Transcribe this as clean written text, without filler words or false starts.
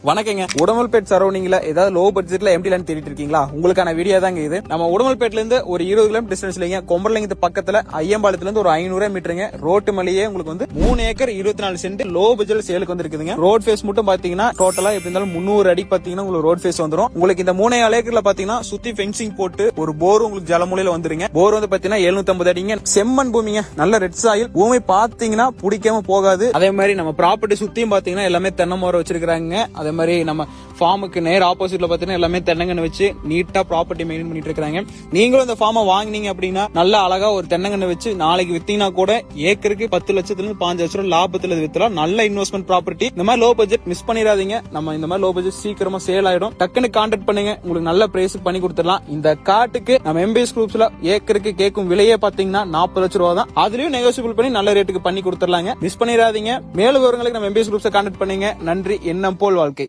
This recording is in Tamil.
வணக்கங்க. உடமல்பேட் சரௌண்டிங்ல ஏதாவது லோ பட்ஜெட்ல எம்டி லேண்ட் தேடிட்டு இருக்கீங்களா? உங்களுக்கான வீடியோ தாங்க இது. நம்ம உடமல்பேட்ல இருந்து ஒரு 20 கிலோமீட்டர் டிஸ்டன்ஸ்லங்க கொம்பரலிங்கத்து பக்கத்துல ஐயம்பாளத்துல இருந்து ஒரு 500 மீட்டருங்க. ரோட்டு மலையே உங்களுக்கு வந்து 3 ஏக்கர் 24 சென்ட் லோ பட்ஜெட் சேலுக்கு வந்துருக்குதுங்க. ரோட் ஃபேஸ் மட்டும் பாத்தீங்கன்னா டோட்டலா எப்படி இருந்தாலும் 300 அடி பாத்தீங்கன்னா உங்களுக்கு ரோட் ஃபேஸ் வந்துரும். உங்களுக்கு இந்த 3 ஏக்கர்ல பாத்தீங்கன்னா சுத்தி ஃபென்சிங் போட்டு ஒரு போர் உங்களுக்கு ஜலமூலையில வந்துருங்க. போர் வந்து பாத்தீங்கன்னா 750 அடிங்க. செம்மண் பூமிங்க, நல்ல ரெட் சாயில் பூமி பாத்தீங்கன்னா பிடிக்காம போகாது. அதே மாதிரி நம்ம ப்ராப்பர்ட்டி சுத்தியும் பாத்தீங்கன்னா எல்லாமே தென்னை மரம் வச்சிருக்காங்க. அதே மாதிரி நம்ம ஃபார்முக்கு நேர் ஆப்போசிட்ல பாத்தீங்கன்னா எல்லாமே தென்னங்கன்னு வச்சு நீட்டா ப்ராப்பர்ட்டி மெயின்டைன் பண்ணிட்டு இருக்காங்க. நீங்களும் இந்த ஃபார்மை வாங்கினீங்க அப்படின்னா நல்ல அழகா ஒரு தென்னங்கன்னு வச்சு நாளைக்கு வித்தீங்கன்னா கூட ஏக்கருக்கு 10 லட்சத்துல இருந்து 5 லட்சம் ரூபாய் லாபத்துல வித்தலாம். நல்ல இன்வெஸ்ட்மெண்ட் ப்ராப்பர்ட்டி. இந்த மாதிரி லோ பட்ஜெட் மிஸ் பண்ணிடாதீங்க. நம்ம இந்த மாதிரி லோ பட்ஜெட் சீக்கிரமா சேல் ஆயிடும். டக்குன்னு கான்டாக்ட் பண்ணுங்க, உங்களுக்கு நல்ல பிரைஸ் பண்ணி கொடுத்துடலாம். இந்த காட்டுக்கு நம்ம எம்பிஎஸ் குரூப்ஸ்ல ஏக்கருக்கு கேட்கும் விலையே பாத்தீங்கன்னா 40 லட்சம் ரூபாய் தான். அதுலயும் நெகோசியபிள் பண்ணி நல்ல ரேட்டுக்கு பண்ணி கொடுத்துடலாங்க. மிஸ் பண்ணிடாதீங்க. மேலும் விவரங்களுக்கு நம்ம எம்பிஎஸ் குரூப்ஸ் கான்டாக்ட் பண்ணுங்க. நன்றி. எண்ணம் போல் வாழ்க்கை.